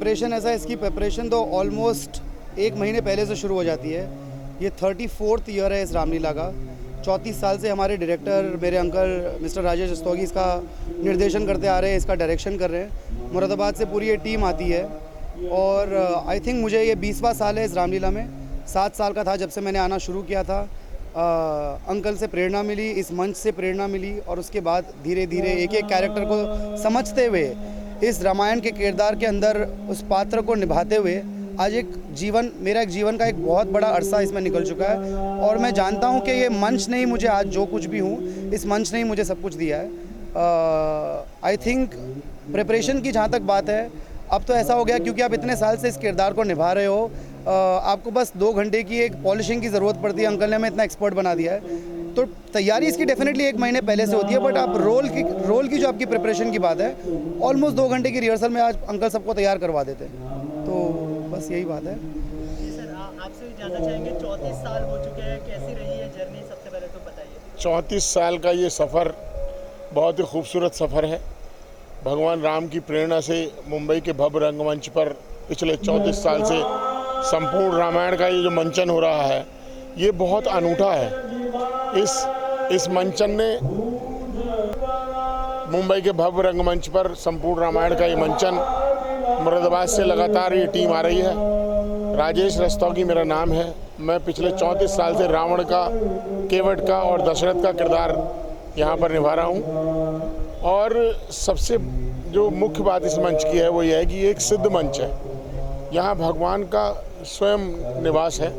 Preparation ऐसा है, इसकी प्रिपरेशन तो ऑलमोस्ट 1 महीने पहले से शुरू हो जाती है। ये 34th ईयर है इस रामलीला का। 34 साल से हमारे डायरेक्टर मेरे अंकल मिस्टर राजेश रस्तोगी इसका निर्देशन करते आ रहे हैं, इसका डायरेक्शन कर रहे हैं। मुरादाबाद से पूरी ये टीम आती है और आई थिंक मुझे ये 20वां साल है इस रामलीला में। 7 साल का था जब से मैंने आना शुरू किया था। अंकल से प्रेरणा मिली, इस मंच से प्रेरणा मिली और उसके बाद धीरे धीरे एक एक कैरेक्टर को समझते हुए, इस रामायण के किरदार के अंदर उस पात्र को निभाते हुए आज मेरा एक जीवन का एक बहुत बड़ा अरसा इसमें निकल चुका है। और मैं जानता हूँ कि ये मंच ने ही मुझे आज जो कुछ भी हूँ, इस मंच ने ही मुझे सब कुछ दिया है। आई थिंक प्रिपरेशन की जहाँ तक बात है, अब तो ऐसा हो गया क्योंकि आप इतने साल से इस किरदार को निभा रहे हो, आपको बस 2 घंटे की एक पॉलिशिंग की ज़रूरत पड़ती है। अंकल ने हमें इतना एक्सपर्ट बना दिया है, तो तैयारी इसकी डेफिनेटली 1 महीने पहले से होती है। बट आप रोल की जो आपकी प्रिपरेशन की बात है, ऑलमोस्ट 2 घंटे की रिहर्सल में आज अंकल सबको तैयार करवा देते हैं। तो बस यही बात है। सर, आपसे भी जानना चाहेंगे, 34 साल हो चुके हैं, कैसी रही है जर्नी? सबसे पहले तो बताइए। 34 साल का ये सफ़र बहुत ही खूबसूरत सफ़र है। भगवान राम की प्रेरणा से मुंबई के भव्य रंगमंच पर पिछले 34 साल से संपूर्ण रामायण का ये जो मंचन हो रहा है, ये बहुत अनूठा है। इस मंचन ने मुंबई के भव्य रंगमंच पर संपूर्ण रामायण का ये मंचन, मुरादाबाद से लगातार ये टीम आ रही है। राजेश रस्तोगी मेरा नाम है। मैं पिछले 34 साल से रावण का, केवट का और दशरथ का किरदार यहाँ पर निभा रहा हूँ। और सबसे जो मुख्य बात इस मंच की है वो ये है कि ये एक सिद्ध मंच है। यहाँ भगवान का स्वयं निवास है।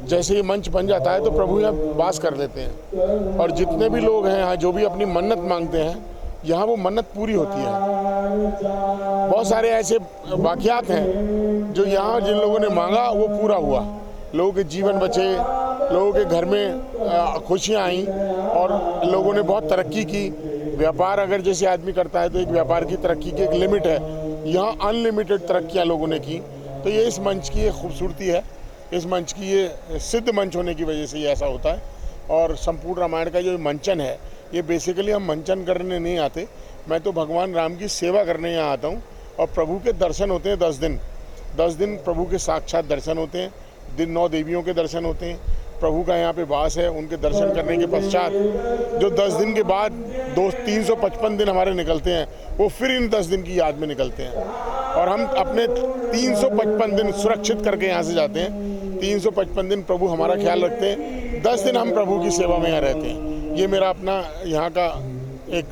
जैसे ही मंच बन जाता है तो प्रभु यहाँ वास कर लेते हैं और जितने भी लोग हैं यहाँ जो भी अपनी मन्नत मांगते हैं, यहाँ वो मन्नत पूरी होती है। बहुत सारे ऐसे वाक़यात हैं जो यहाँ जिन लोगों ने मांगा वो पूरा हुआ। लोगों के जीवन बचे, लोगों के घर में खुशियाँ आईं और लोगों ने बहुत तरक्की की। व्यापार अगर जैसे आदमी करता है तो एक व्यापार की तरक्की की एक लिमिट है, यहाँ अनलिमिटेड तरक्कियाँ लोगों ने की। तो ये इस मंच की एक खूबसूरती है। इस मंच की ये सिद्ध मंच होने की वजह से ये ऐसा होता है। और संपूर्ण रामायण का जो मंचन है, ये बेसिकली हम मंचन करने नहीं आते। मैं तो भगवान राम की सेवा करने यहाँ आता हूँ और प्रभु के दर्शन होते हैं 10 दिन प्रभु के साक्षात दर्शन होते हैं। 9 देवियों के दर्शन होते हैं। प्रभु का यहाँ पे वास है। उनके दर्शन करने के पश्चात जो 10 दिन के बाद 355 दिन हमारे निकलते हैं, वो फिर इन 10 दिन की याद में निकलते हैं और हम अपने 355 दिन सुरक्षित करके यहाँ से जाते हैं। 355 दिन प्रभु हमारा ख्याल रखते हैं। 10 दिन हम प्रभु की सेवा में यहाँ रहते हैं। ये मेरा अपना यहाँ का एक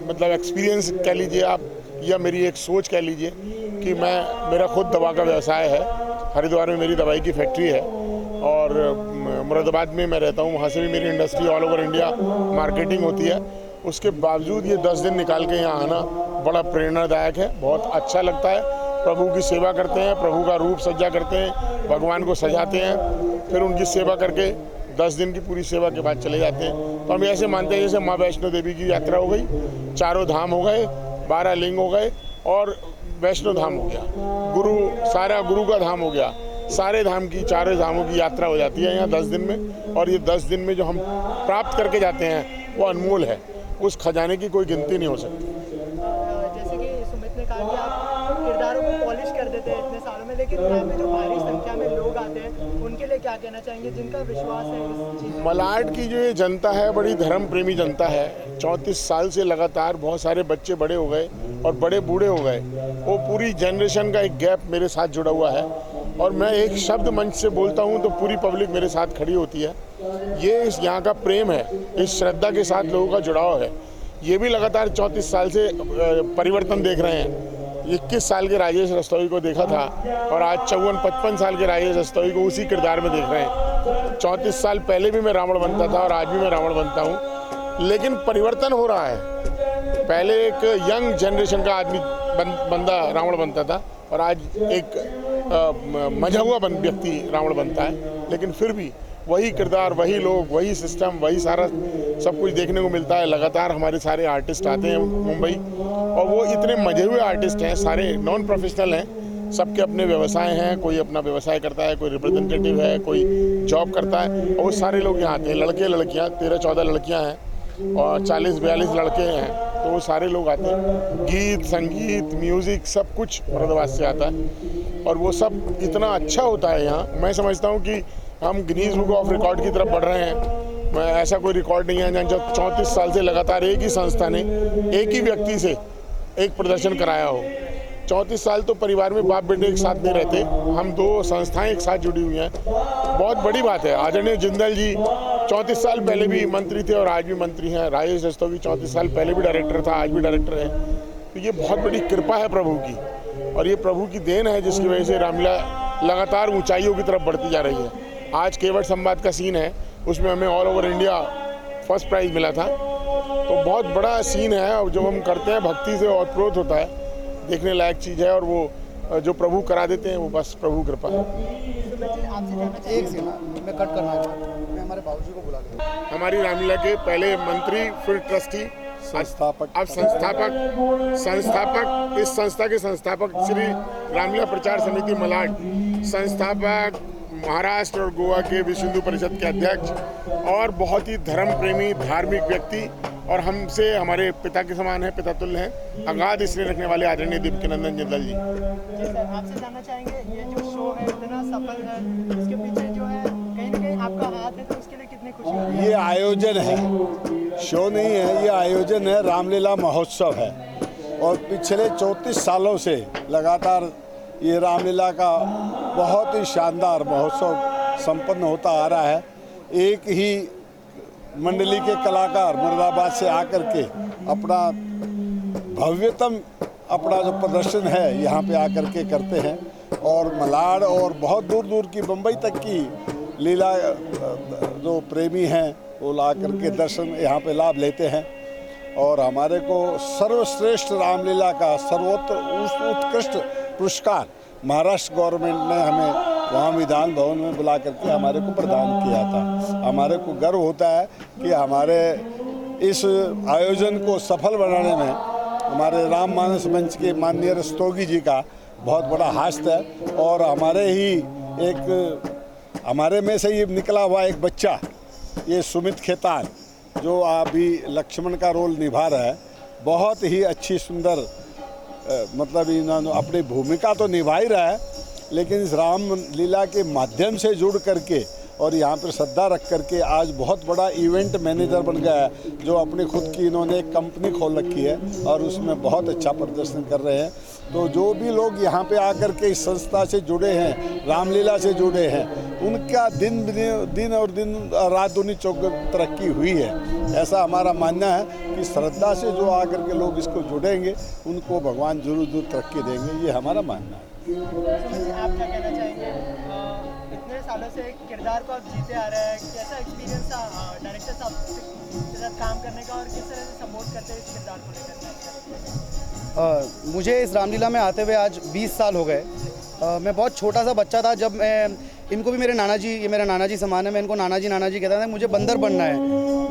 मतलब एक्सपीरियंस कह लीजिए आप, या मेरी एक सोच कह लीजिए कि मेरा खुद दवा का व्यवसाय है। हरिद्वार में मेरी दवाई की फैक्ट्री है और मुरादाबाद में मैं रहता हूँ। वहाँ से भी मेरी industry all over India marketing होती है। उसके बावजूद ये 10 दिन निकाल के यहाँ आना बड़ा प्रेरणादायक है। बहुत अच्छा लगता है। प्रभु की सेवा करते हैं, प्रभु का रूप सज्जा करते हैं, भगवान को सजाते हैं, फिर उनकी सेवा करके 10 दिन की पूरी सेवा के बाद चले जाते हैं। तो हम ऐसे मानते हैं जैसे माँ वैष्णो देवी की यात्रा हो गई, 4 धाम हो गए, 12 लिंग हो गए और वैष्णो धाम हो गया, सारा गुरु का धाम हो गया। सारे धाम की, 4 धामों की यात्रा हो जाती है यहाँ 10 दिन में। और ये 10 दिन में जो हम प्राप्त करके जाते हैं वो अनमोल है। उस खजाने की कोई गिनती नहीं हो सकती। जैसे कि सुमित ने कहा कि आप किरदारों को पॉलिश कर देते हैं इतने सालों में, लेकिन यहाँ पे जो भारी संख्या में लोग आते हैं उनके लिए क्या कहना चाहेंगे, जिनका विश्वास है इस चीज़? मलाड की जो ये जनता है बड़ी धर्म प्रेमी जनता है। 34 साल से लगातार बहुत सारे बच्चे बड़े हो गए और बड़े बूढ़े हो गए। वो पूरी जनरेशन का एक गैप मेरे साथ जुड़ा हुआ है और मैं एक शब्द मंच से बोलता हूँ तो पूरी पब्लिक मेरे साथ खड़ी होती है। ये इस यहाँ का प्रेम है, इस श्रद्धा के साथ लोगों का जुड़ाव है। ये भी लगातार 34 साल से परिवर्तन देख रहे हैं। 21 साल के राजेश रस्तोगी को देखा था और आज 54-55 साल के राजेश रस्तोगी को उसी किरदार में देख रहे हैं। 34 साल पहले भी मैं रावण बनता था और आज भी मैं रावण बनता हूँ, लेकिन परिवर्तन हो रहा है। पहले एक यंग जनरेशन का आदमी बंदा रावण बनता था और आज एक मजा हुआ व्यक्ति रावण बनता है। लेकिन फिर भी वही किरदार, वही लोग, वही सिस्टम, वही सारा सब कुछ देखने को मिलता है। लगातार हमारे सारे आर्टिस्ट आते हैं मुंबई और वो इतने मजे हुए आर्टिस्ट हैं, सारे नॉन प्रोफेशनल हैं, सबके अपने व्यवसाय हैं। कोई अपना व्यवसाय करता है, कोई रिप्रेजेंटेटिव है, कोई जॉब करता है और वो सारे लोग यहाँ आते हैं। लड़के लड़कियाँ, 13-14 लड़कियाँ हैं और 40-42 लड़के हैं, तो वो सारे लोग आते हैं। गीत, संगीत, म्यूज़िक सब कुछ मुरादाबाद से आता है और वो सब इतना अच्छा होता है यहाँ। मैं समझता हूँ कि हम गिनीज बुक ऑफ रिकॉर्ड की तरफ बढ़ रहे हैं। मैं ऐसा कोई रिकॉर्ड नहीं है जहाँ जो 34 साल से लगातार एक ही संस्था ने एक ही व्यक्ति से एक प्रदर्शन कराया हो। 34 साल तो परिवार में बाप बेटे एक साथ नहीं रहते, हम 2 संस्थाएं एक साथ जुड़ी हुई हैं, बहुत बड़ी बात है। आदरणीय जिंदल जी 34 साल पहले भी मंत्री थे और आज भी मंत्री हैं। राजेश रस्तोगी 34 साल पहले भी डायरेक्टर था, आज भी डायरेक्टर है। तो ये बहुत बड़ी कृपा है प्रभु की, और ये प्रभु की देन है जिसकी वजह से रामलीला लगातार ऊंचाइयों की तरफ बढ़ती जा रही है। आज केवट संवाद का सीन है, उसमें हमें all over India first prize मिला था। तो बहुत बड़ा सीन है और जब हम करते हैं भक्ति से और प्रोत होता है, देखने लायक चीज़ है। और वो जो प्रभु करा देते हैं वो बस प्रभु कृपा है। एक सीन मैं कट करना है, मैं हमारे बाबूजी को बुला लेता हूँ। हमारी रामलीला के पहले मंत्री, फिर ट्रस्टी, संस्थापक, अब संस्थापक इस संस्था के संस्थापक श्री रामलीला प्रचार समिति मलाड, संस्थापक महाराष्ट्र और गोवा के विश्व हिंदू परिषद के अध्यक्ष, और बहुत ही धर्म प्रेमी धार्मिक व्यक्ति, और हमसे हमारे पिता के समान है, पिता तुल्य हैं, अगाध स्नेह रखने वाले आदरणीय दीप्तिनंदन जिंदल जी। जी सर, आपसे जानना चाहेंगे ये जो शो है इतना सफल है, इसके पीछे जो है कहीं ना कहीं आपका हाथ है, तो उसके लिए कितनी खुशी होती है? ये आयोजन है, शो नहीं है, ये आयोजन है, रामलीला महोत्सव है। और पिछले 34 सालों से लगातार ये रामलीला का बहुत ही शानदार महोत्सव संपन्न होता आ रहा है। एक ही मंडली के कलाकार मुरादाबाद से आकर के अपना भव्यतम अपना जो प्रदर्शन है यहाँ पे आकर के करते हैं, और मलाड और बहुत दूर दूर की बम्बई तक की लीला जो प्रेमी हैं वो ला करके दर्शन यहाँ पे लाभ लेते हैं। और हमारे को सर्वश्रेष्ठ रामलीला का उत्कृष्ट पुरस्कार महाराष्ट्र गवर्नमेंट ने हमें वहाँ विधान भवन में बुला करके हमारे को प्रदान किया था। हमारे को गर्व होता है कि हमारे इस आयोजन को सफल बनाने में हमारे राममानस मंच के माननीय रस्तोगी जी का बहुत बड़ा हाथ है। और हमारे में से ये निकला हुआ एक बच्चा, ये सुमित खेतान, जो अभी लक्ष्मण का रोल निभा रहा है, बहुत ही अच्छी सुंदर मतलब इन्होंने अपनी भूमिका तो निभा ही रहा है, लेकिन इस राम लीला के माध्यम से जुड़ करके और यहाँ पर श्रद्धा रख करके आज बहुत बड़ा इवेंट मैनेजर बन गया है, जो अपनी खुद की इन्होंने एक कंपनी खोल रखी है और उसमें बहुत अच्छा प्रदर्शन कर रहे हैं। तो जो भी लोग यहाँ पे आकर के इस संस्था से जुड़े हैं, रामलीला से जुड़े हैं, उनका दिन और रात दूनी चौक तरक्की हुई है, ऐसा हमारा मानना है कि श्रद्धा से जो आकर के लोग इसको जुड़ेंगे उनको भगवान जरूर तरक्की देंगे, ये हमारा मानना है। आप क्या कहना चाहेंगे, इतने सालों से किरदार को आप जीते आ रहे हैं, कैसा एक्सपीरियंस था डायरेक्टर साहब के साथ काम करने का, और किस तरह से सपोर्ट करते हैं इस किरदार को लेकर? मुझे इस रामलीला में आते हुए आज 20 साल हो गए। मैं बहुत छोटा सा बच्चा था जब मैं, इनको भी मेरे नाना जी, ये मेरा नाना जी समान है, मैं इनको नाना जी कहता था। मुझे बंदर बनना है,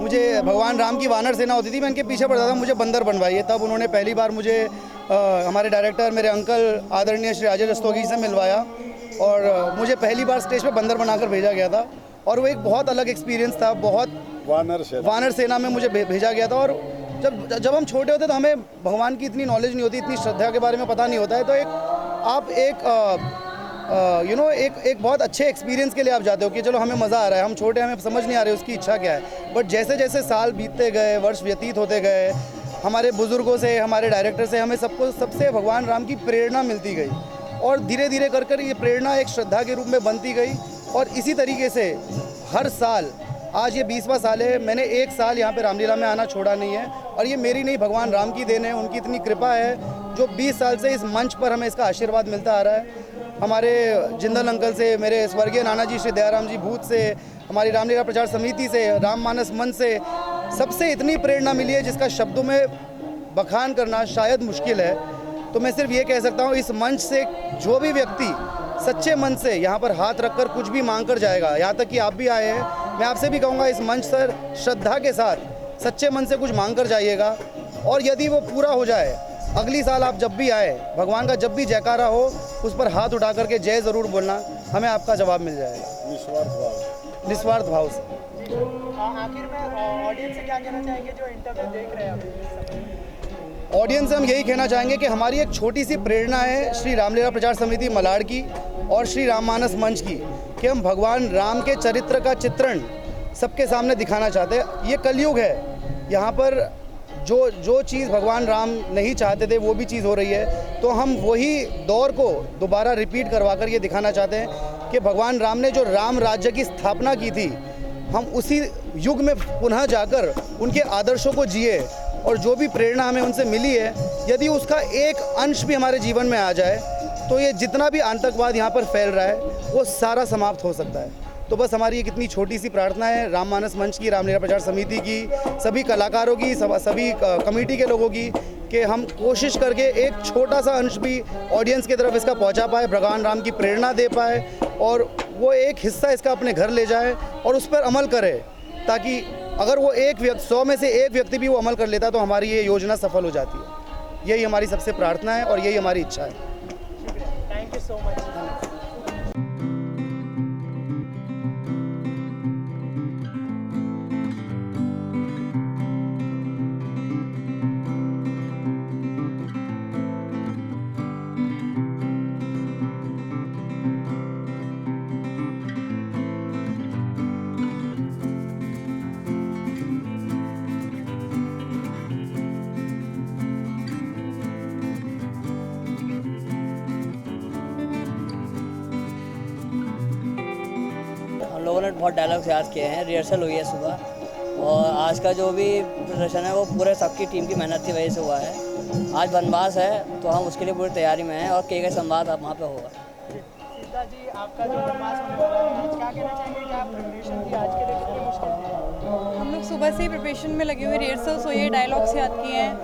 मुझे भगवान राम की वानर सेना होती थी, मैं इनके पीछे पड़ता था, मुझे बंदर बनवाइए। तब उन्होंने पहली बार मुझे हमारे डायरेक्टर मेरे अंकल आदरणीय श्री राजेश रस्तोगी से मिलवाया और मुझे पहली बार स्टेज पे बंदर बनाकर भेजा गया था, और वो एक बहुत अलग एक्सपीरियंस था। बहुत वानर सेना में मुझे भेजा गया था। और जब हम छोटे होते तो हमें भगवान की इतनी नॉलेज नहीं होती, इतनी श्रद्धा के बारे में पता नहीं होता है, तो एक बहुत अच्छे एक्सपीरियंस के लिए आप जाते हो कि चलो हमें मज़ा आ रहा है, हम छोटे, हमें समझ नहीं आ रही उसकी इच्छा क्या है। बट जैसे जैसे साल बीतते गए, वर्ष व्यतीत होते गए, हमारे बुज़ुर्गों से, हमारे डायरेक्टर से हमें सबसे भगवान राम की प्रेरणा मिलती गई, और धीरे धीरे कर ये प्रेरणा एक श्रद्धा के रूप में बनती गई। और इसी तरीके से हर साल, आज ये 20वां साल है, मैंने एक साल यहाँ पे रामलीला में आना छोड़ा नहीं है, और ये मेरी नहीं, भगवान राम की देन है, उनकी इतनी कृपा है जो 20 साल से इस मंच पर हमें इसका आशीर्वाद मिलता आ रहा है। हमारे जिंदल अंकल से, मेरे स्वर्गीय नाना जी श्री दयाराम जी भूत से, हमारी रामलीला प्रचार समिति से, राममानस मंच से, सबसे इतनी प्रेरणा मिली है जिसका शब्दों में बखान करना शायद मुश्किल है। तो मैं सिर्फ ये कह सकता हूँ, इस मंच से जो भी व्यक्ति सच्चे मन से यहाँ पर हाथ रखकर कुछ भी मांग कर जाएगा, यहाँ तक कि आप भी आए हैं, मैं आपसे भी कहूँगा इस मंच पर श्रद्धा के साथ सच्चे मन से कुछ मांग कर जाइएगा, और यदि वो पूरा हो जाए, अगली साल आप जब भी आए, भगवान का जब भी जयकारा हो, उस पर हाथ उठा करके जय ज़रूर बोलना, हमें आपका जवाब मिल जाएगा। निस्वार्थ भाव से। आखिर में ऑडियंस से क्या कहना चाहेंगे जो इंटरव्यू देख रहे हैं अभी? ऑडियंस से हम यही कहना चाहेंगे कि हमारी एक छोटी सी प्रेरणा है श्री रामलीला प्रचार समिति मलाड की और श्री राममानस मंच की, कि हम भगवान राम के चरित्र का चित्रण सबके सामने दिखाना चाहते हैं। ये कलयुग है, यहाँ पर जो चीज़ भगवान राम नहीं चाहते थे वो भी चीज़ हो रही है। तो हम वही दौर को दोबारा रिपीट करवा कर ये दिखाना चाहते हैं कि भगवान राम ने जो राम राज्य की स्थापना की थी, हम उसी युग में पुनः जाकर उनके आदर्शों को जिए, और जो भी प्रेरणा हमें उनसे मिली है यदि उसका एक अंश भी हमारे जीवन में आ जाए तो ये जितना भी आतंकवाद यहाँ पर फैल रहा है वो सारा समाप्त हो सकता है। तो बस हमारी एक इतनी छोटी सी प्रार्थना है राममानस मंच की, रामलीला प्रचार समिति की, सभी कलाकारों की, सभी कमेटी के लोगों की, कि हम कोशिश करके एक छोटा सा अंश भी ऑडियंस की तरफ इसका पहुंचा पाए, भगवान राम की प्रेरणा दे पाए और वो एक हिस्सा इसका अपने घर ले जाए और उस पर अमल करे, ताकि अगर वो 100 में से एक व्यक्ति भी वो अमल कर लेता तो हमारी ये योजना सफल हो जाती है। यही हमारी सबसे प्रार्थना है और यही हमारी इच्छा है। Thank you so much. हम लोगों ने बहुत डायलॉग्स याद किए हैं, रिहर्सल हुई है सुबह, और आज का जो भी प्रदर्शन है वो पूरे सबकी टीम की मेहनत की वजह से हुआ है। आज वनवास है तो हम उसके लिए पूरी तैयारी में हैं और के संवाद अब वहाँ पे होगा। सीता जी, आपका जो वनवास होने वाला है, आज क्या कहना चाहेंगे कि आप प्रिपरेशन थी आज के लिए कितनी मुश्किल थी? हम लोग सुबह से ही प्रिपरेशन में लगे हुए, रिहर्सल्स हुई है, डायलॉग्स याद किए हैं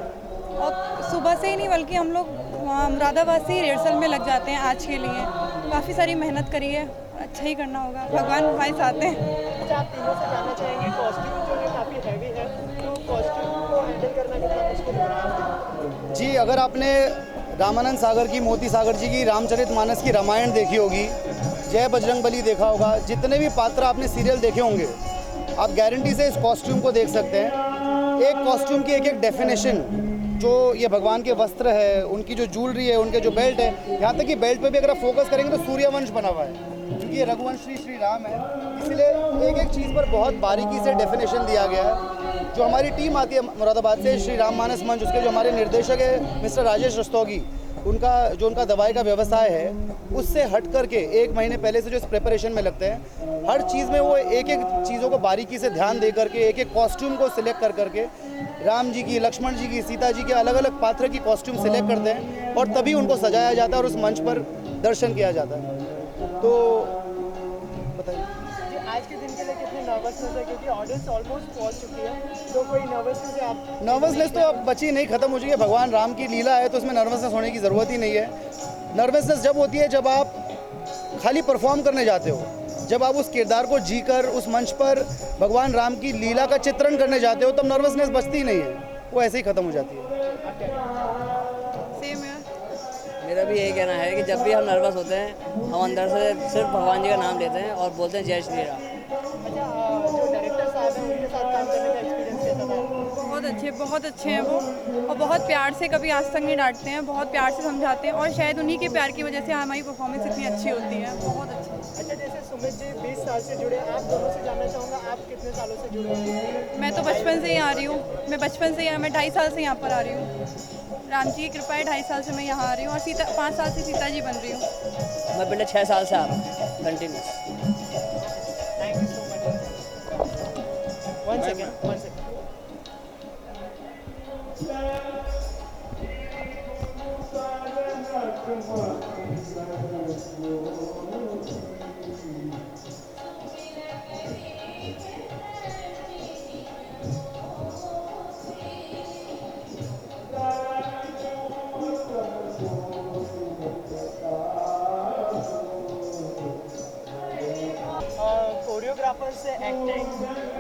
और सुबह से ही नहीं बल्कि हम लोग वहाँ मुरादाबाद से ही रिहर्सल में लग जाते हैं आज के लिए। काफ़ी सारी मेहनत करी है, अच्छा ही करना होगा, भगवान हमारे साथ हैं। अच्छा, आप तीनों से जानना चाहेंगे कॉस्ट्यूम जो है काफ़ी हैवी है, तो कॉस्ट्यूम को हैंडल करना कितना मुश्किल हो रहा है? जी, अगर आपने रामानंद सागर की, मोती सागर जी की रामचरितमानस की रामायण देखी होगी, जय बजरंगबली देखा होगा, जितने भी पात्र आपने सीरियल देखे होंगे, आप गारंटी से इस कॉस्ट्यूम को देख सकते हैं। एक कॉस्ट्यूम की एक डेफिनेशन, जो ये भगवान के वस्त्र है, उनकी जो ज्वेलरी है, उनके जो बेल्ट है, यहाँ तक कि बेल्ट पे भी अगर आप फोकस करेंगे तो सूर्यवंश बना हुआ है, क्योंकि ये रघुवंशी श्री राम है, इसलिए एक चीज़ पर बहुत बारीकी से डेफिनेशन दिया गया है। जो हमारी टीम आती है मुरादाबाद से, श्री राममानस मंच, उसके जो हमारे निर्देशक है मिस्टर राजेश रस्तोगी, उनका दवाई का व्यवसाय है, उससे हट करके 1 महीने पहले से जो इस प्रिपरेशन में लगते हैं, हर चीज़ में वो एक चीज़ों को बारीकी से ध्यान दे करके एक कॉस्ट्यूम को सिलेक्ट कर करके राम जी की, लक्ष्मण जी की, सीता जी के अलग अलग पात्र की कॉस्ट्यूम सिलेक्ट करते हैं और तभी उनको सजाया जाता है और उस मंच पर दर्शन किया जाता है। तो बताइए आज के दिन के लिए कितनी नर्वसनेस है, क्योंकि ऑडियंस ऑलमोस्ट पहुंच चुकी है, तो कोई नर्वसनेस है? आप नर्वसनेस तो अब बची नहीं, खत्म हो चुकी है। भगवान राम की लीला है तो उसमें नर्वसनेस होने की ज़रूरत ही नहीं है। नर्वसनेस जब होती है जब आप खाली परफॉर्म करने जाते हो, जब आप उस किरदार को जीकर उस मंच पर भगवान राम की लीला का चित्रण करने जाते हो, तब नर्वसनेस बचती ही नहीं है, वो ऐसे ही ख़त्म हो जाती है। सेम है। मेरा भी यही कहना है कि जब भी हम नर्वस होते हैं हम अंदर से सिर्फ भगवान जी का नाम लेते हैं और बोलते हैं जय श्री राम। अच्छा, जो डायरेक्टर साहब हैं उनके साथ काम करने का एक्सपीरियंस कैसा था? बहुत अच्छे हैं वो, और बहुत प्यार से, कभी आज तक नहीं डांटते हैं, बहुत प्यार से समझाते हैं, और शायद उन्हीं के प्यार की वजह से हमारी परफॉर्मेंस इतनी अच्छी होती है। बहुत अच्छी। अच्छा, जैसे सुमित जी 20 साल से जुड़े, आप दोनों से जानना चाहूँगा, आप कितने सालों से जुड़े हैं? मैं तो बचपन से ही आ रही हूँ, मैं 2.5 साल से यहाँ पर आ रही हूँ। राम जी की कृपा है, 2.5 साल से मैं यहाँ आ रही हूँ, और 5 साल से सीता जी बन रही हूँ। मैं पिछले 6 साल से आ रहा हूँ continuous. Thank you so much. One second. Choreographer से एक्टिंग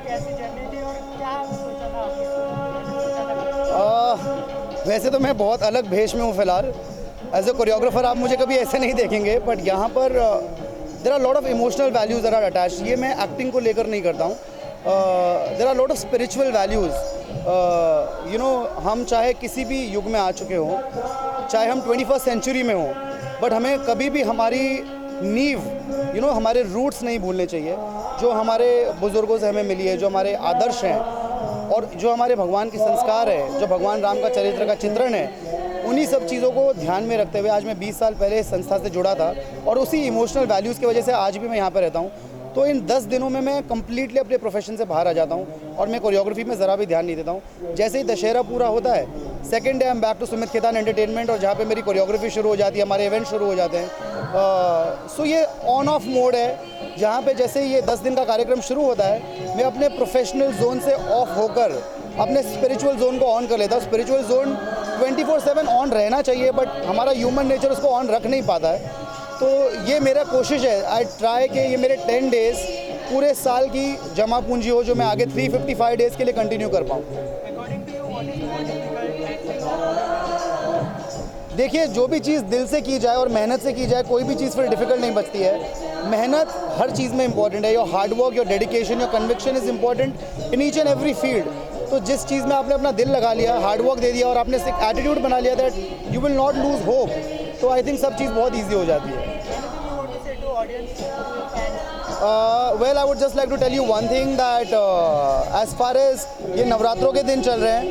कैसी जर्नी थी और क्या सोचा था आपने? वैसे तो मैं बहुत अलग भेष में हूँ फिलहाल। एज ए कोरियोग्राफर आप मुझे कभी ऐसे नहीं देखेंगे, बट यहाँ पर there are lot of emotional values that are attached. ये मैं एक्टिंग को लेकर नहीं करता हूँ। There are lot of spiritual values. You know, हम चाहे किसी भी युग में आ चुके हों, चाहे हम 21st सेंचुरी में हों, बट हमें कभी भी हमारी नींव, हमारे रूट्स नहीं भूलने चाहिए, जो हमारे बुज़ुर्गों से हमें मिली है, जो हमारे आदर्श हैं और जो हमारे भगवान के संस्कार है, जो भगवान राम का चरित्र का चित्रण है। उन्हीं सब चीज़ों को ध्यान में रखते हुए आज मैं 20 साल पहले इस संस्था से जुड़ा था और उसी इमोशनल वैल्यूज़ की वजह से आज भी मैं यहाँ पर रहता हूँ। तो इन 10 दिनों में मैं कम्प्लीटली अपने प्रोफेशन से बाहर आ जाता हूँ और मैं कोरियोग्राफी में ज़रा भी ध्यान नहीं देता हूँ। जैसे ही दशहरा पूरा होता है, second day I am back to Sumit Khetan entertainment, और जहाँ पे मेरी कोरियोग्राफी शुरू हो जाती है, हमारे इवेंट शुरू हो जाते हैं। सो ये ऑन ऑफ मोड है, जहाँ पे जैसे ये 10 दिन का कार्यक्रम शुरू होता है, मैं अपने प्रोफेशनल जोन से ऑफ होकर अपने स्पिरिचुअल जोन को ऑन कर लेता हूँ। स्पिरिचुअल जोन 24/7 ऑन रहना चाहिए, बट हमारा ह्यूमन नेचर उसको ऑन रख नहीं पाता है। तो ये मेरा कोशिश है, आई ट्राई कि ये मेरे 10 डेज़ पूरे साल की जमा पूंजी हो, जो मैं आगे 355 डेज़ के लिए कंटिन्यू कर पाऊँ। देखिए, जो भी चीज़ दिल से की जाए और मेहनत से की जाए, कोई भी चीज़ फिर डिफ़िकल्ट नहीं बचती है। मेहनत हर चीज़ में इंपॉर्टेंट है। Your hard work, your dedication, your conviction is important in each and every field. तो जिस चीज़ में आपने अपना दिल लगा लिया, हार्ड वर्क दे दिया और आपने एक एटीट्यूड बना लिया that you will not lose hope, तो आई थिंक सब चीज़ बहुत ईजी हो जाती है। Well, I would just like to tell you one thing that as far as ये नवरात्रों के दिन चल रहे हैं,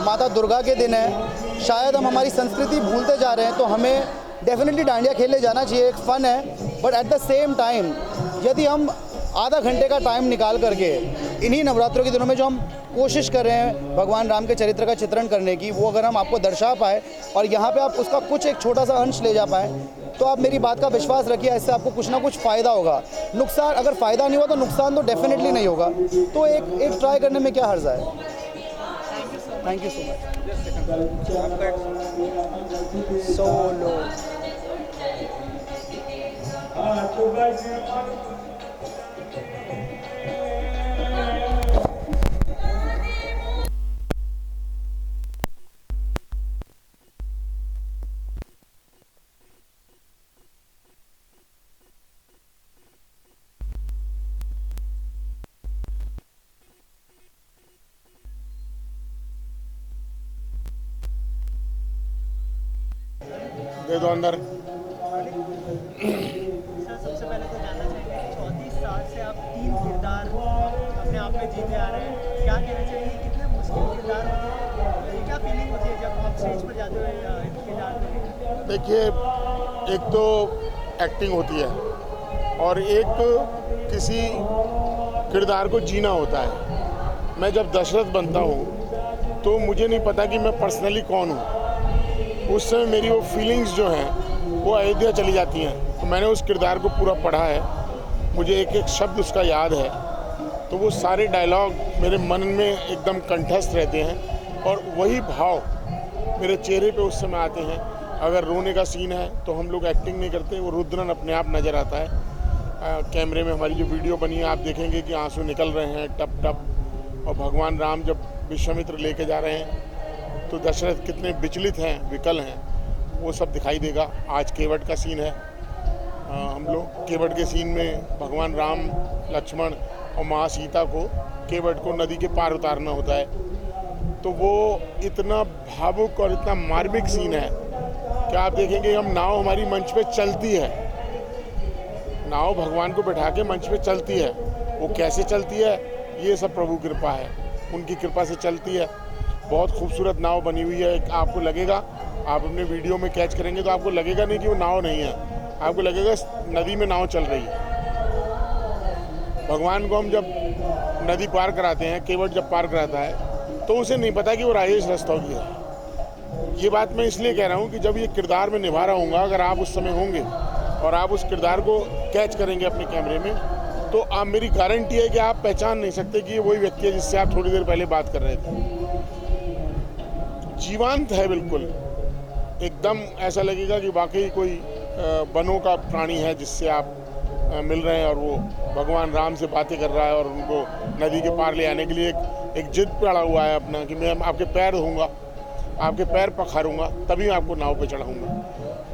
माता दुर्गा के दिन है, शायद हम हमारी संस्कृति भूलते जा रहे हैं। तो हमें डेफिनेटली डांडिया खेलने जाना चाहिए, एक फ़न है, but at the same time यदि हम आधा घंटे का टाइम निकाल करके इन्हीं नवरात्रों के दिनों में जो हम कोशिश कर रहे हैं भगवान राम के चरित्र का चित्रण करने की, वो अगर हम आपको दर्शा पाए और यहाँ पे आप उसका कुछ एक छोटा सा अंश ले जा पाए, तो आप मेरी बात का विश्वास रखिए, इससे आपको कुछ ना कुछ फ़ायदा होगा। नुकसान, अगर फ़ायदा नहीं हुआ तो नुकसान तो डेफिनेटली नहीं होगा। तो एक ट्राई करने में क्या हर्ज है। Thank you so much. सोलो दे दो अंदर। सर, सबसे पहले तो जानना चाहेंगे, 34 साल से आप 3 किरदार अपने आप में जीते आ रहे हैं, क्या कहना चाहिए, कितने मुश्किल किरदार होते हैं, क्या फीलिंग होती है जब आप स्टेज पर जाते हुए किरदार में? देखिए, एक तो एक्टिंग होती है और एक किसी किरदार को जीना होता है। मैं जब दशरथ बनता हूँ तो मुझे नहीं पता कि मैं पर्सनली कौन हूँ। उस समय मेरी वो फीलिंग्स जो हैं वो अयोध्या चली जाती हैं। तो मैंने उस किरदार को पूरा पढ़ा है, मुझे एक एक शब्द उसका याद है, तो वो सारे डायलॉग मेरे मन में एकदम कंठस्थ रहते हैं और वही भाव मेरे चेहरे पे उस समय आते हैं। अगर रोने का सीन है तो हम लोग एक्टिंग नहीं करते, वो रुद्रन अपने आप नज़र आता है। कैमरे में हमारी जो वीडियो बनी है आप देखेंगे कि आंसू निकल रहे हैं टप टप। और भगवान राम जब विश्वामित्र लेके जा रहे हैं तो दशरथ कितने विचलित हैं, विकल हैं, वो सब दिखाई देगा। आज केवट का सीन है, हम लोग केवट के सीन में भगवान राम, लक्ष्मण और माँ सीता को केवट को नदी के पार उतारना होता है। तो वो इतना भावुक और इतना मार्मिक सीन है कि आप देखेंगे हम नाव हमारी मंच पे चलती है, नाव भगवान को बैठा के मंच पे चलती है। वो कैसे चलती है, ये सब प्रभु कृपा है, उनकी कृपा से चलती है। बहुत खूबसूरत नाव बनी हुई है। आपको लगेगा, आप अपने वीडियो में कैच करेंगे तो आपको लगेगा नहीं कि वो नाव नहीं है, आपको लगेगा नदी में नाव चल रही है। भगवान को हम जब नदी पार कराते हैं, केवट जब पार कराता है तो उसे नहीं पता कि वो राजेश रस्तोगी है। ये बात मैं इसलिए कह रहा हूँ कि जब ये किरदार में निभा रहा हूँ, अगर आप उस समय होंगे और आप उस किरदार को कैच करेंगे अपने कैमरे में, तो आप, मेरी गारंटी है कि आप पहचान नहीं सकते कि ये वही व्यक्ति है जिससे आप थोड़ी देर पहले बात कर रहे थे। जीवंत है बिल्कुल, एकदम ऐसा लगेगा कि वाकई कोई वनों का प्राणी है जिससे आप मिल रहे हैं और वो भगवान राम से बातें कर रहा है और उनको नदी के पार ले आने के लिए एक जिद पड़ा हुआ है अपना कि मैं आपके पैर धोऊंगा, आपके पैर पखारूंगा, तभी मैं आपको नाव पे चढ़ाऊंगा।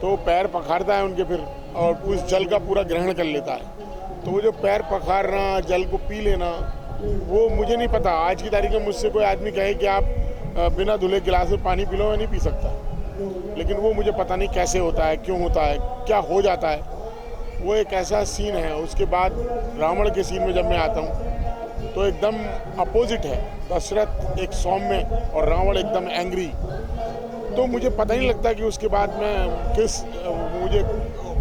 तो पैर पखारता है उनके, फिर और उस जल का पूरा ग्रहण कर लेता है। तो वो जो पैर पखारना, जल को पी लेना, वो मुझे नहीं पता। आज की तारीख में मुझसे कोई आदमी कहे कि आप बिना धुले गिलास में पानी पी लो, मैं नहीं पी सकता। लेकिन वो मुझे पता नहीं कैसे होता है, क्यों होता है, क्या हो जाता है। वो एक ऐसा सीन है। उसके बाद रावण के सीन में जब मैं आता हूँ तो एकदम अपोजिट है। दशरथ एक सौम्य और रावण एकदम एंग्री। तो मुझे पता ही नहीं लगता कि उसके बाद में मुझे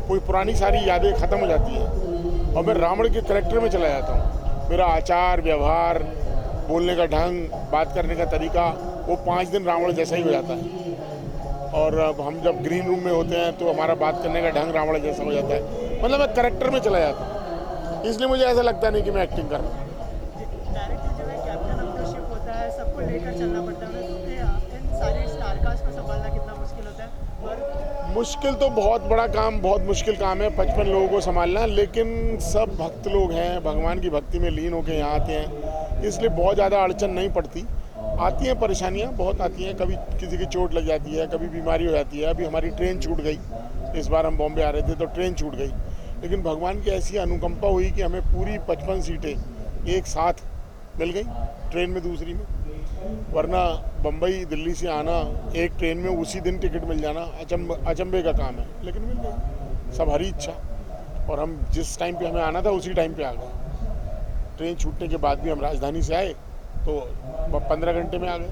कोई पुरानी सारी यादें ख़त्म हो जाती हैं और मैं रावण के करैक्टर में चला जाता हूँ। मेरा आचार व्यवहार, बोलने का ढंग, बात करने का तरीका, वो 5 दिन रावण जैसा ही हो जाता है। और अब हम जब ग्रीन रूम में होते हैं तो हमारा बात करने का ढंग रावण जैसा हो जाता है। मतलब मैं करैक्टर में चला जाता हूँ। इसलिए मुझे ऐसा लगता नहीं कि मैं एक्टिंग कर रहा हूँ। डायरेक्टर जो है कैप्टन ऑफ द शिप होता है, सबको लेकर चलना पड़ता है। इन सारे स्टारकास्ट को संभालना कितना मुश्किल होता है? और मुश्किल तो बहुत बड़ा काम, बहुत मुश्किल काम है 55 लोगों को संभालना। लेकिन सब भक्त लोग हैं, भगवान की भक्ति में लीन होकर यहाँ आते हैं, इसलिए बहुत ज़्यादा अड़चन नहीं पड़ती। आती हैं परेशानियाँ, बहुत आती हैं। कभी किसी की चोट लग जाती है, कभी बीमारी हो जाती है। अभी हमारी ट्रेन छूट गई। इस बार हम बॉम्बे आ रहे थे तो ट्रेन छूट गई। लेकिन भगवान की ऐसी अनुकंपा हुई कि हमें पूरी 55 सीटें एक साथ मिल गई ट्रेन में, दूसरी में। वरना बम्बई दिल्ली से आना एक ट्रेन में उसी दिन टिकट मिल जाना अचंभे का काम है। लेकिन मिल गई, सब हरी इच्छा। और हम जिस टाइम पे हमें आना था उसी टाइम पे आ गए। ट्रेन छूटने के बाद भी हम राजधानी से आए तो 15 घंटे में आ गए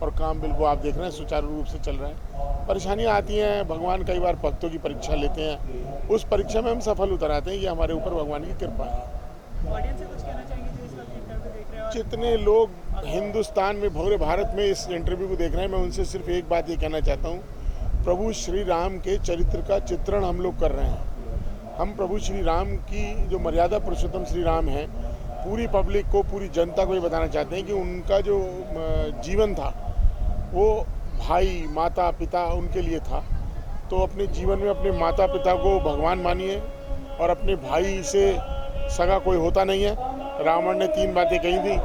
और काम बिल्कुल आप देख रहे हैं सुचारू रूप से चल रहा है। परेशानियाँ आती हैं, भगवान कई बार भक्तों की परीक्षा लेते हैं। उस परीक्षा में हम सफल उतर आते हैं। ये हमारे ऊपर भगवान की कृपा है। ऑडियंस से कुछ कहना चाहेंगे जो इस वक्त इंटरव्यू देख रहे हैं? जितने लोग हिंदुस्तान में, पूरे भारत में इस इंटरव्यू को देख रहे हैं, मैं उनसे सिर्फ एक बात ये कहना चाहता हूँ, प्रभु श्री राम के चरित्र का चित्रण हम लोग कर रहे हैं। हम प्रभु श्री राम की जो मर्यादा पुरुषोत्तम श्री राम हैं, पूरी पब्लिक को, पूरी जनता को ये बताना चाहते हैं कि उनका जो जीवन था वो भाई, माता, पिता उनके लिए था। तो अपने जीवन में अपने माता पिता को भगवान मानिए और अपने भाई से सगा कोई होता नहीं है। रावण ने 3 बातें कही थी।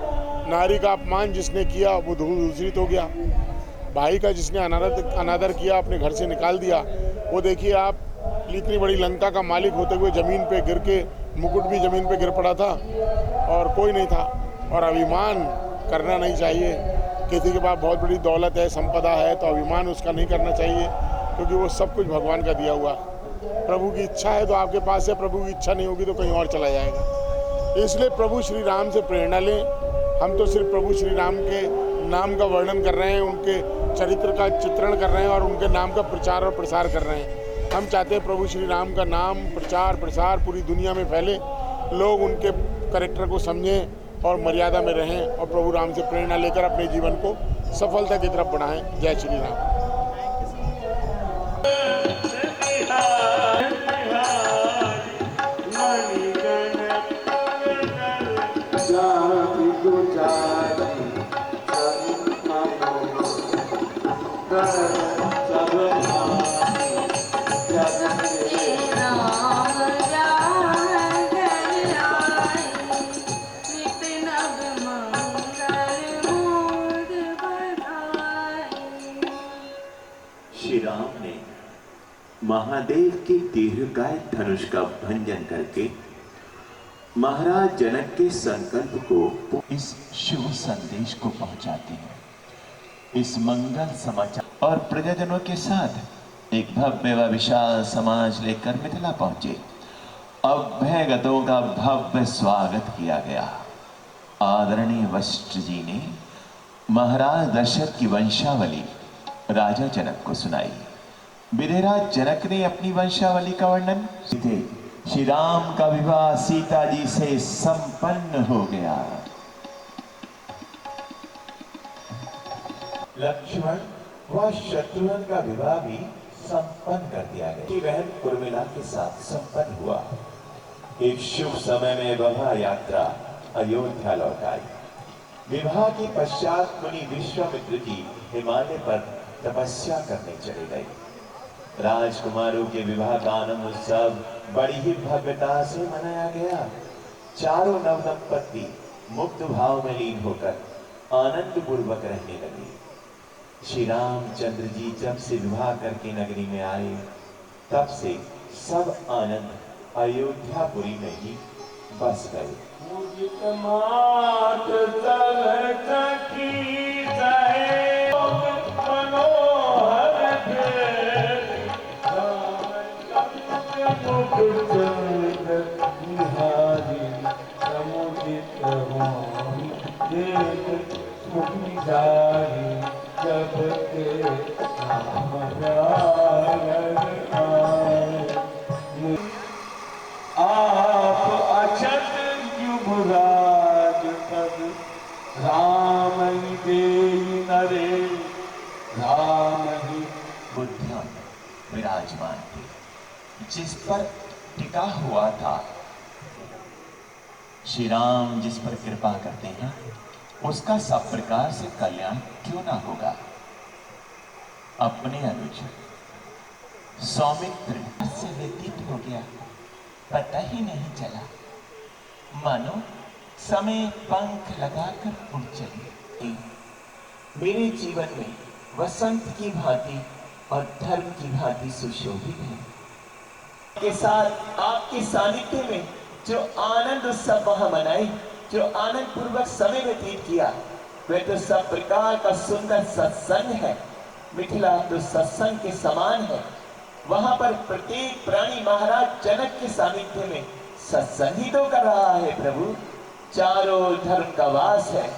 नारी का अपमान जिसने किया वो दूषित हो गया। भाई का जिसने अनादर किया, अपने घर से निकाल दिया, वो देखिए आप, इतनी बड़ी लंका का मालिक होते हुए ज़मीन पे गिर के, मुकुट भी ज़मीन पे गिर पड़ा था और कोई नहीं था। और अभिमान करना नहीं चाहिए। किसी के पास बहुत बड़ी दौलत है, संपदा है, तो अभिमान उसका नहीं करना चाहिए, क्योंकि वो सब कुछ भगवान का दिया हुआ। प्रभु की इच्छा है तो आपके पास है, प्रभु की इच्छा नहीं होगी तो कहीं और चला जाएगा। इसलिए प्रभु श्री राम से प्रेरणा लें। हम तो सिर्फ प्रभु श्री राम के नाम का वर्णन कर रहे हैं, उनके चरित्र का चित्रण कर रहे हैं और उनके नाम का प्रचार और प्रसार कर रहे हैं। हम चाहते हैं प्रभु श्री राम का नाम, प्रचार प्रसार पूरी दुनिया में फैले, लोग उनके कैरेक्टर को समझें और मर्यादा में रहें और प्रभु राम से प्रेरणा लेकर अपने जीवन को सफलता की तरफ बढ़ाएं। जय श्री राम। श्री राम ने महादेव के दीर्घकाय धनुष का भंजन करके महाराज जनक के संकल्प को, इस शुभ संदेश को पहुंचाते हैं। इस मंगल समाचार और प्रजाजनों के साथ एक भव्य व विशाल समाज लेकर मिथिला पहुंचे। अभ्यागतों का भव्य स्वागत किया गया। आदरणीय वशिष्ठ जी ने महाराज दशरथ की वंशावली राजा जनक को सुनाई। विधिराज जनक ने अपनी वंशावली का वर्णन, श्री राम का विवाह सीता जी से संपन्न हो गया। लक्ष्मण व शत्रुघ्न का विवाह भी संपन्न कर दिया गया। की बहन उर्मिला के साथ संपन्न हुआ। एक शुभ समय में वह यात्रा अयोध्या लौट आई। विवाह के पश्चात मुनि विश्वामित्र जी हिमालय पर तपस्या करने चले गए। राजकुमारों के विवाह का आनंद उत्सव बड़ी ही भव्यता से मनाया गया। चारों नवदंपति मुक्त भाव में लीन होकर आनंद पूर्वक रहने लगे। श्री रामचंद्र जी जब से विवाह करके नगरी में आए, तब से सब आनंद अयोध्यापुरी में ही बस गए। मुदित मात तल की जय मनोहर बिहारी समुदित मुखी जारी जब के नाम आप अचत युवराज पद राम ही देई नरे राम ही बुद्धियों में विराजमान थे, जिस पर टिका हुआ था। श्री राम जिस पर कृपा करते हैं उसका सब प्रकार से कल्याण क्यों ना होगा। अपने अनुज सौमित्र से व्यतीत हो गया, पता ही नहीं चला, मानो समय पंख लगाकर उड़ चली। मेरे जीवन में वसंत की भांति और धर्म की भांति सुशोभित है। के साथ आपके सानिध्य में जो आनंद उत्सव वहां मनाए, जो आनंद पूर्वक समय व्यतीत किया, वह तो सब प्रकार का सुंदर सत्संग है। मिथिला तो सत्संग के समान है। वहां पर प्रत्येक प्राणी महाराज जनक के सानिध्य में सत्संग ही तो कर रहा है प्रभु। चारों धर्म का वास है।